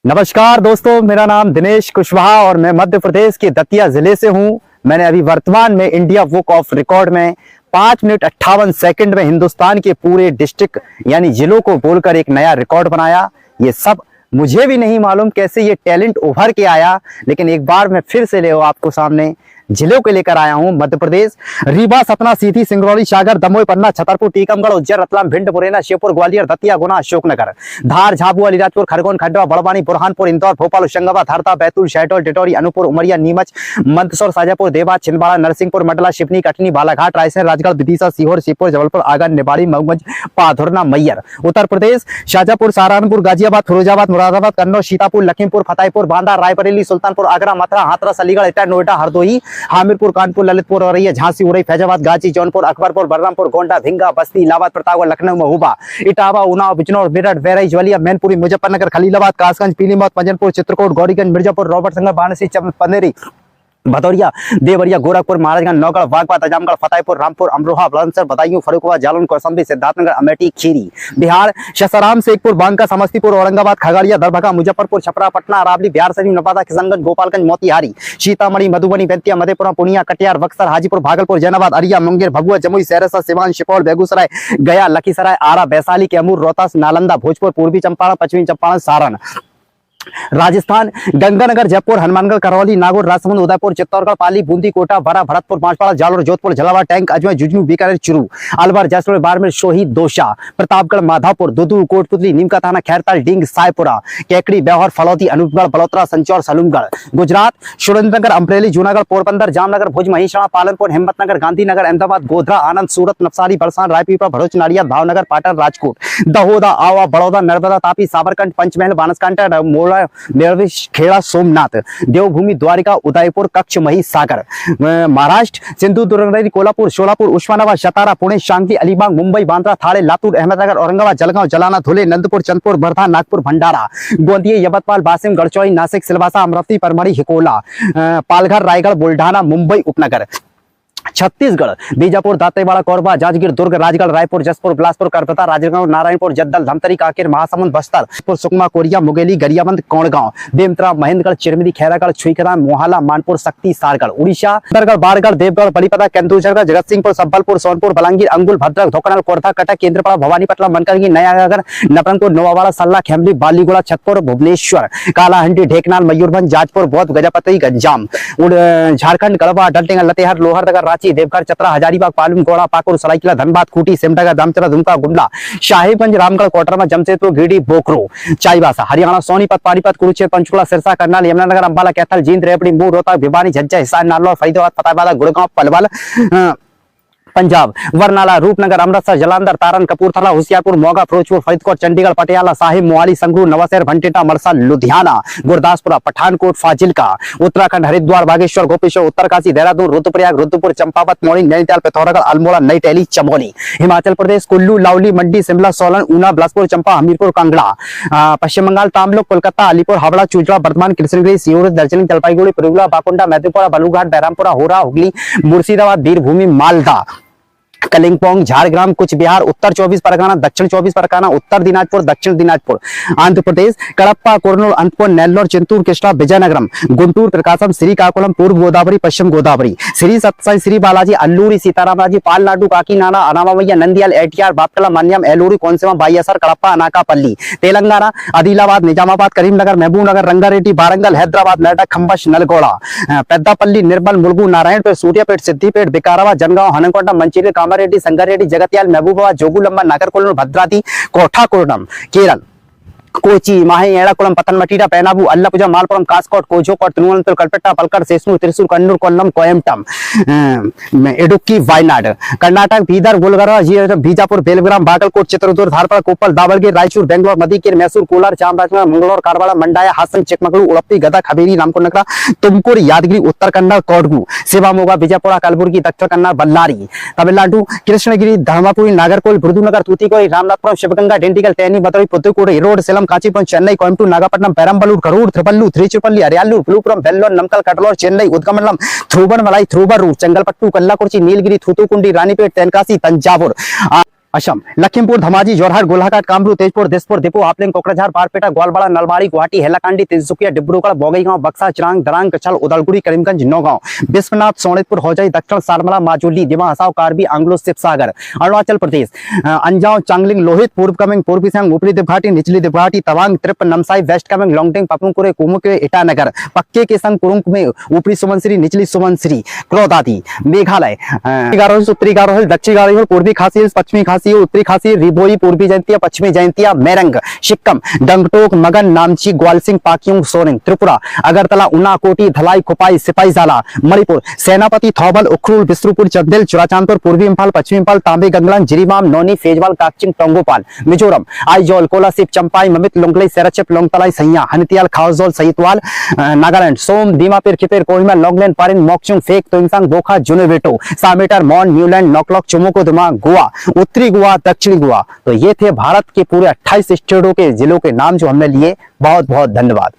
नमस्कार दोस्तों, मेरा नाम दिनेश कुशवाहा और मैं मध्य प्रदेश के दतिया जिले से हूं। मैंने अभी वर्तमान में इंडिया बुक ऑफ रिकॉर्ड में 5 मिनट 58 सेकंड में हिंदुस्तान के पूरे डिस्ट्रिक्ट यानी जिलों को बोलकर एक नया रिकॉर्ड बनाया। ये सब मुझे भी नहीं मालूम कैसे ये टैलेंट उभर के आया, लेकिन एक बार मैं फिर से ले आपको सामने जिलों के लेकर आया हूं। मध्य प्रदेश रीवा, सतना, सीधी, सिंगरौली, सागर, दमोह, पन्ना, छतरपुर, टीकमगढ़, उज्जैन, रतलाम, भिंड, मुरैना, श्योपुर, ग्वालियर, दतिया, गुना, अशोकनगर, धार, झाबुआ, अलीराजपुर, खरगोन, खंडवा, बड़वानी, बुरहानपुर, इंदौर, भोपाल, होशंगाबाद, हरदा, बैतूल, शहडोल, टिटौरी, अनूपपुर, उमरिया, नीमच, मंदसौर, शाजापुर, देवास, छिंदवाड़ा, नरसिंहपुर, मंडला, सिवनी, कटनी, बालाघाट, रायसेन, राजगढ़, विदिशा, सीहोर, सीहोर, जबलपुर, आगर, निवाड़ी, मऊगंज, पाधुरना, मैयर। उत्तर प्रदेश शाजापुर, सहारनपुर, गाजियाबाद, फिरोजाबाद, मुरादाबाद, कन्नौज, सीतापुर, लखीमपुर, फतेहपुर, बांदा, रायबरेली, सुल्तानपुर, आगरा, मथुरा, हाथरस, अलीगढ़, इटाह, नोएडा, हरदोई, हामिरपुर, कानपुर, ललितपुर, औरैया, झांसी, उरई, फैजाबाद, गाजी, जौनपुर, अकबरपुर, बलरामपुर, गोंडा, भिंगा, बस्ती, इलाहाबाद, प्रतापगढ़, लखनऊ, महोबा, इटावा, उन्नाव, बिजनौर, मेरठ, बहराइच, बलिया, मैनपुरी, मुजफ्फरनगर, खलीलाबाद, कासगंज, पीलीभीत, पंजनपुर, चित्रकूट, गौरीगंज, मिर्जापुर, रॉबर्टसनगर, वाराणसी, पंदेरी, भदौरिया, देवरिया, गोरखपुर, महाराजगंज, नौगढ़, बागपत, अजमगढ़, फतेहपुर, रामपुर, अमरोहा, बुलंदशहर, बदायूं, फर्रुखाबाद, जालौन, कौशाम्बी, सिद्धार्थनगर, अमेठी, खीरी। बिहार सासाराम, शेखपुर, बांका, समस्तीपुर, औरंगाबाद, खगड़िया, दरभंगा, मुजफ्फरपुर, छपरा, पटना, अरावली, बिहार शरीफ, नवादा, किशनगंज, गोपालगंज, मोतिहारी, सीतामढ़ी, मधुबनी, बेतिया, मधेपुरा, पूर्णिया, कटिहार, बक्सर, हाजीपुर, भागलपुर, जैनाबाद, अरिया, मुंगेर, भभुआ, जमुई, सहरसा, सिवान, सुपौल, बेगूसराय, गया, लखीसराय, आरा, वैशाली, कैमूर, रोहतास, नालंदा, भोजपुर, पूर्वी चंपारण, पश्चिमी चंपारण, सारण। राजस्थान गंगानगर, जयपुर, हनुमानगढ़, करौली, नागौर, राजसमंद, उदयपुर, चित्तौड़गढ़, पाली, बूंदी, कोटा, बरा, भरतपुर, बांसवाड़ा, जालोर, जोधपुर, झालावाड़, टैंक, अजमेर, झुंझुनू, बीकानेर, चुरू, अलवर, जैसलमेर, बाड़मेर, शोही, दौसा, प्रतापगढ़, माधापुर, दुदू, कोटपुतली, नीमका थाना, खैरताल, डींग, सायपुरा, केकड़ी, ब्यावर, फलौदी, अनूपगढ़, बड़ोतरा, संचौर, सलूमगढ़। गुजरात सुरेंद्रनगर, अमरेली, जूनागढ़, पोरबंदर, जामनगर, भुज, महिषाणा, पालनपुर, हिम्मतनगर, गांधीनगर, अहमदाबाद, गोधरा, आनंद, सूरत, नवसारी, बलसाण, रायपीपला, भरूच, नाड़िया, भावनगर, पाटन, राजकोट, दहोदा, आवा, बड़ौदा, नर्मदा, तापी, साबरकांठ, पंचमहल, बांसकांठा, मोड़ा, मेरवी, खेड़ा, सोमनाथ, देवभूमि, द्वारिका, उदयपुर, कच्छ, मही, सागर। महाराष्ट्र सिंधुदुर्ग, कोल्हापुर, सोलापुर, उस्मानाबाद, सतारा, पुणे, शांति, अलीबाग, मुंबई, बांद्रा, थाणे, लातूर, अहमदनगर, औरंगाबाद, जलगांव, जलाना, धुले, नंदपुर, चंदपुर, वर्धा, नागपुर, भंडारा, गोंदिया, यवतमाल, वाशिम, गढ़चिरौली, नासिक, सिलवासा, अमरावती, परभणी, हिकोला, पालघर, रायगढ़, बुल्ढाना, मुंबई उपनगर। छत्तीसगढ़ बीजापुर, दांतेवाड़ा, कोरबा, जांजगीर, दुर्ग, राजगढ़, रायपुर, जसपुर, बिलासपुर, करपता, राजनांदगांव, नारायणपुर, जद्दल, धमतरी, कांकेर, महासमुंद, बस्तर, सुकमा, कोरिया, मुंगेली, गरियाबंद, कोंडगांव, बेमतरा, महेंद्रगढ़, चिरमिरी, खैरागढ़, छुईखदान, मोहाला, मानपुर, शक्ति, सारगढ़। उड़ीसा बरगढ़, बारगढ़, देवगढ़, बलिपदा, केंदुझरगढ़, जगतसिंहपुर, संबलपुर, सोनपुर, बलांगीर, अंगुल, भद्रक, धोकनल, कोरथा, कटक, केंद्रपाड़ा, भवानीपटना, मनकरगी, नयागढ़, नवरंगपुर, नोवावाड़ा, सल्ला, खेमली, बालीगुड़ा, छतपुर, भुवनेश्वर, कालाहंडी, ढेकनाल, मयूरभंज, जाजपुर, बौद्ध, गजपति, गंजाम। झारखंड गढ़वा, डलटेंगा, लतेहार, लोहरदगा, रांची, देवघर, चतरा, हजारीबाग, पालम, गोड़ा, पाकुड़, सरायकेला, धनबाद, खूंटी, सिमडेगा, दामचरा, दुमका, गुंडला, साहिबगंज, रामगढ़, कोटरमा, जमशेदपुर, गिरिडीह, बोकरो, चाईबासा। हरियाणा सोनीपत, पानीपत, कुरुक्षेत्र, पंचकुला, सिरसा, करनाल, यमुनानगर, अंबाला, कैथल, जींद, रेवड़ी, मूर, रोहतक, भिवानी, झज्जर, हिसार, नालौर, फरीदाबाद, फतेहाबाद, गुड़गांव, पलवल। पंजाब बरनाला, रूपनगर, अमृतसर, जलंधर, तारन, कपूरथला, होशियारपुर, मोगा, फिरोजपुर, फरीदकोट, चंडीगढ़, पटियाला, साहिब, मोहाली, संगरूर, नवाशहर, भंटेटा, मरसा, लुधियाना, गुरदासपुर, पठानकोट, फाजिल्का। उत्तराखंड हरिद्वार, बागेश्वर, गोपेश्वर, उत्तरकाशी, देहरादून, रुद्रप्रयाग, रुद्रपुर, चंपावत, मौनी, नैनीताल, पिथौरागढ़, अल्मोड़ा, नई टेहली, चमोली। हिमाचल प्रदेश कुल्लू, लावली, मंडी, शिमला, सोलन, ऊना, बिलासपुर, चंपा, हमीरपुर, कांगड़ा। पश्चिम बंगाल तामलुक, कोलकाता, अलीपुर, हावड़ा, चूचड़ा, बर्धमान, कृष्णगिरी, सीहोर, दार्जिलिंग, जलपाईगुड़ी, पुरुलिया, बाकुंडा, मैदीपुरा, बालूरघाट, बहरामपुरा, होरा, हुगली, मुर्शिदाबाद, वीरभूमि, मालदा, कलिंगपोंग, झारग्राम, कुछ बिहार, उत्तर 24 परगना, दक्षिण 24 परगना, उत्तर दिनाजपुर, दक्षिण दिनाजपुर। आंध्र प्रदेश कड़प्पा, कुर्नूल, अनंतपुर, नेल्लोर, चिंतूर, कृष्णा, विजयनगरम, गुंटूर, प्रकाशम, श्रीकाकुलम, पूर्व गोदावरी, पश्चिम गोदावरी, श्री सत्साई, श्री बालाजी, अल्लूरी, सीतारामराजी, पालनाडु, काकीनाडा, अनामय्या, नंदियाल, एटीआर, बापटला, मन्यम, एलूरी, कोनसीमा, बाईसर, कड़प्पा, अनाकापल्ली। तेलंगाना आदिलाबाद, निजामाबाद, करीमनगर, महबूबनगर, रंगारेड्डी, वारंगल, हैदराबाद, मेडक, खंबश, नलगोड़ा, पेद्दापल्ली, निर्मल, मुलुगु, नारायणपेट, सूर्यापेट, सिद्दीपेट, बिकाराबाद, जनगांव, हनकोटा, मंचिल, कामारेड्डी, संगारेड्डी, जगत्याल, महबूबाबाद, जोगुलंबा, नागरकोइल, भद्राद्री, कोठाकोडम, केरल, कोची, माहे, एड़ाकुलम, पतनमटीटा, पैनाबू, अल्लापुजा, मालपुरम, कासकोट, कोझोकोट, तिरुवनंतपुरम, कल्पेट्टा, पलक्कड़, सेसनूर, त्रिशूर, कन्नूर, कोल्लम, कोयम्बटम, इडुक्की, वायनाड। कर्नाटक बीदर, गुलबर्गा, बीजापुर, बेलग्राम, बागलकोट, चित्रदुर्ग, धारवाड़, कोप्पल, दावलगिर, रायचूर, बेंगलोर, मधुकर, मैसूर, कोलार, चामराजनगर, मंगलोर, कारवाड़ा, मंडाया, हासन, चिकमगलूर, उडुपी, गदग, हावेरी, रामकुंडनगरा, तुमकुर, यादगिरी, उत्तर कन्नड़, कोडगू, शिवमोगा, विजयपुरा, कलबुर्गी, दक्षिण कन्नड़, बल्लारी। तमिलनाडु कृष्णगिरी, धर्मापुरी, नागरकोइल, विरुधुनगर, तूतीकोई, रामनाथपुरम, शिवगंगा, डिंडिगल, तेनी, मदुरई, पुदुकोट्टई, रोड, सेलम, कांचीपुरम, चेन्नई, कोयम्बटूर, नागपट्टनम, पेरम्बलूर, करूर, त्रिपल्लू, तिरुचिरापल्ली, अरियालूर, विलुपुरम, वेल्लोर, नमकल, कटलोर, चेन्नई, उदगमंडलम, थ्रूवनमलाई, थ्रूवरूर, चंगलपट्टू, कल्लाकुर्ची, नीलगिरी, थूथुकुंडी, रानीपेट, तेनकासी, तंजावुर। असम, लखीमपुर, धमाजी, जोरहाट, गोलाघाट, कामरूप, तेजपुर, दिसपुर, दीपू, हापलिंग, कोकराझार, बारपेटा, ग्वालवाड़ा, नलबाड़ी, गुवाहाटी, हैलाकांडी, तिनसुकिया, डिब्रूगढ़, बोंगईगांव, बक्सा, चिरांग, दरांग, कछल, उदलगुड़ी, करीमगंज, नौगांव, विश्वनाथ, सोनितपुर, हौजई, दक्षिण सारमला, माजुली, दिमा हसाव, कार्बी, आंगलो, शिवसागर, अरुणाचल प्रदेश, अंजाव, चांगलिंग, लोहित, पूर्व कामेंग, पूर्वी सियांग, ऊपरी दिपघाटी, निचली दिपघाटी, तवांग, त्रिप, नमसाई, वेस्ट कामेंग, लोंगडिंग, पपुंकुरे, कुमुके, ईटानगर, पक्के के संग कुरुंग में ऊपरी सुमनसिरी, निचली सुमनसिरी, क्रोदादी, मेघालय, उत्तरी गारोहिल, दक्षिणी गारोहिल, पूर्वी खासी हिल्स, पश्चिमी खासी हिल्स, उत्तरी खासी, रिभोई, पूर्वी जयंतिया, पश्चिमी जयंतिया, मेरंग, सिक्किम, डंगटोक, मगन, नामची, ग्वालसिंग, पाक्योंग, सोरेंग, त्रिपुरा, अगरतला, उनाकोटी, धलाई, खुपाई, सिपाहीजाला, मणिपुर, सेनापति, थौबल, उखरुल, बिस्रुपुर, चंदेल, चुराचांदपुर, पूर्वी इंफाल, पश्चिमी इंफाल, तांबे, गंगलान, जिरीबाम, नौनी, फेजवाल, काकचिंग, टोंगोपाल, मिजोरम, आइजोल, कोलासिब, चंपाई, ममित, लोंगलई, सेराचिप, लोंगतलाई, सैया, हनतियाल, खाउजोल, सहितवाल, नागालैंड, सोम, दीमापुर, किपेर, कोहिमा, लोंगलेन, पारिन, मोक्चुंग, फेक, तोइंगसांग, बोखा, जुनेवेटो, सामेटर, मॉन, न्यूलैंड, नौकलॉक, चुमुको, दुमा, गोवा, उत्तरी गोवा, दक्षिणी गोवा। तो ये थे भारत के पूरे 28 स्टेटों के जिलों के नाम जो हमने लिए। बहुत बहुत धन्यवाद।